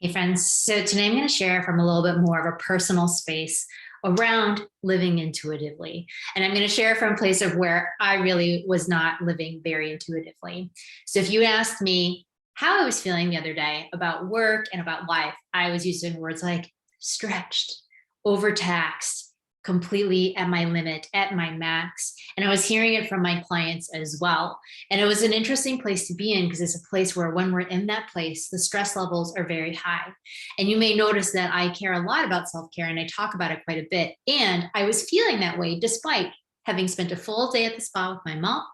Hey friends, so today I'm going to share from a little bit more of a personal space around living intuitively. And I'm going to share from a place of where I really was not living very intuitively. So if you asked me how I was feeling the other day about work and about life, I was using words like stretched, overtaxed, completely at my limit, at my max. And I was hearing it from my clients as well. And it was an interesting place to be in because it's a place where when we're in that place, the stress levels are very high. And you may notice that I care a lot about self-care and I talk about it quite a bit. And I was feeling that way despite having spent a full day at the spa with my mom.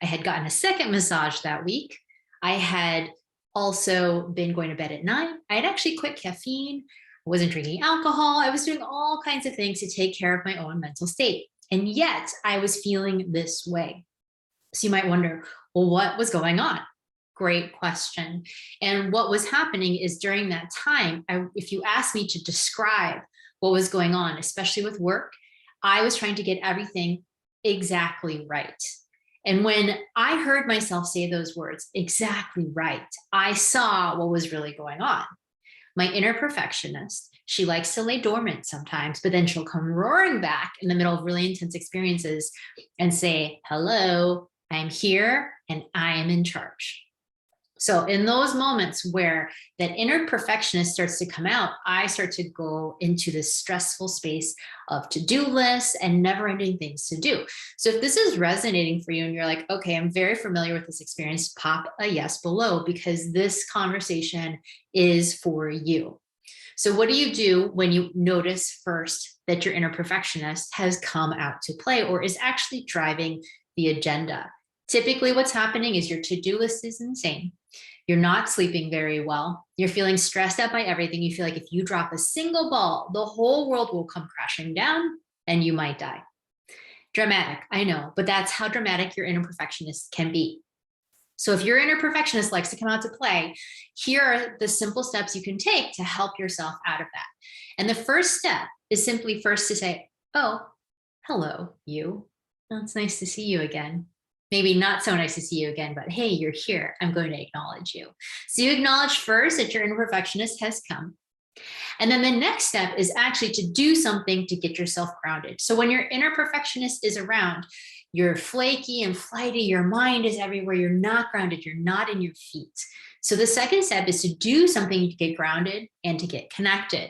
I had gotten a second massage that week. I had also been going to bed at 9. I had actually quit caffeine. I wasn't drinking alcohol. I was doing all kinds of things to take care of my own mental state. And yet I was feeling this way. So you might wonder, well, what was going on? Great question. And what was happening is during that time, if you asked me to describe what was going on, especially with work, I was trying to get everything exactly right. And when I heard myself say those words, exactly right, I saw what was really going on. My inner perfectionist, she likes to lay dormant sometimes, but then she'll come roaring back in the middle of really intense experiences and say, hello, I'm here and I am in charge. So in those moments where that inner perfectionist starts to come out, I start to go into this stressful space of to-do lists and never-ending things to do. So if this is resonating for you and you're like, okay, I'm very familiar with this experience, pop a yes below because this conversation is for you. So what do you do when you notice first that your inner perfectionist has come out to play or is actually driving the agenda? Typically what's happening is your to-do list is insane. You're not sleeping very well. You're feeling stressed out by everything. You feel like if you drop a single ball, the whole world will come crashing down and you might die. Dramatic, I know, but that's how dramatic your inner perfectionist can be. So if your inner perfectionist likes to come out to play, here are the simple steps you can take to help yourself out of that. And the first step is simply first to say, oh, hello, you. Oh, it's nice to see you again. Maybe not so nice to see you again, but hey, you're here. I'm going to acknowledge you. So you acknowledge first that your inner perfectionist has come. And then the next step is actually to do something to get yourself grounded. So when your inner perfectionist is around, you're flaky and flighty, your mind is everywhere, you're not grounded, you're not in your feet. So the second step is to do something to get grounded and to get connected.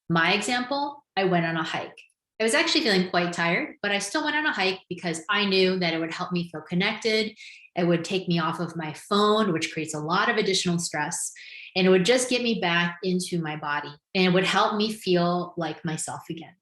My example, I went on a hike. I was actually feeling quite tired, but I still went on a hike because I knew that it would help me feel connected. It would take me off of my phone, which creates a lot of additional stress. And it would just get me back into my body and it would help me feel like myself again.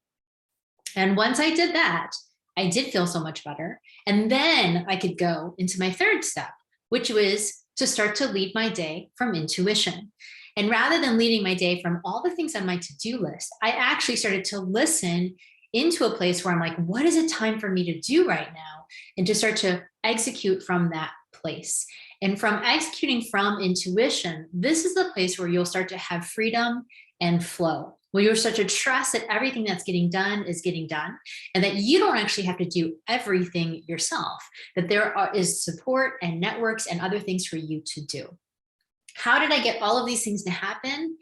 And once I did that, I did feel so much better. And then I could go into my third step, which was to start to lead my day from intuition. And rather than leading my day from all the things on my to-do list, I actually started to listen into a place where I'm like, what is it time for me to do right now? And to start to execute from that place. And from executing from intuition, this is the place where you'll start to have freedom and flow, where you'll start to trust that everything that's getting done is getting done, and that you don't actually have to do everything yourself, that is support and networks and other things for you to do. How did I get all of these things to happen?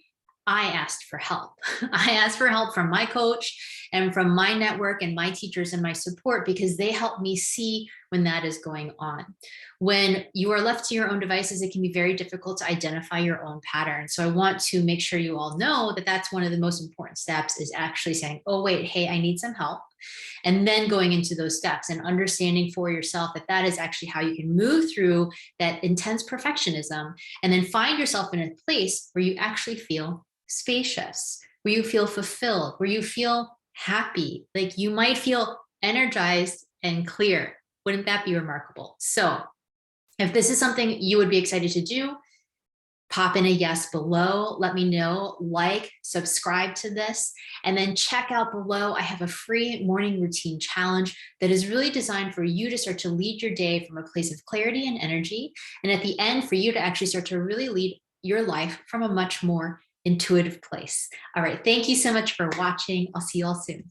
I asked for help. I asked for help from my coach and from my network and my teachers and my support because they help me see when that is going on. When you are left to your own devices, it can be very difficult to identify your own pattern. So I want to make sure you all know that that's one of the most important steps is actually saying, oh, wait, hey, I need some help. And then going into those steps and understanding for yourself that that is actually how you can move through that intense perfectionism and then find yourself in a place where you actually feel spacious, where you feel fulfilled, where you feel happy, like you might feel energized and clear. Wouldn't that be remarkable? So if this is something you would be excited to do, pop in a yes below. Let me know, like, subscribe to this, and then check out below. I have a free morning routine challenge that is really designed for you to start to lead your day from a place of clarity and energy. And at the end, for you to actually start to really lead your life from a much more intuitive place. All right. Thank you so much for watching. I'll see you all soon.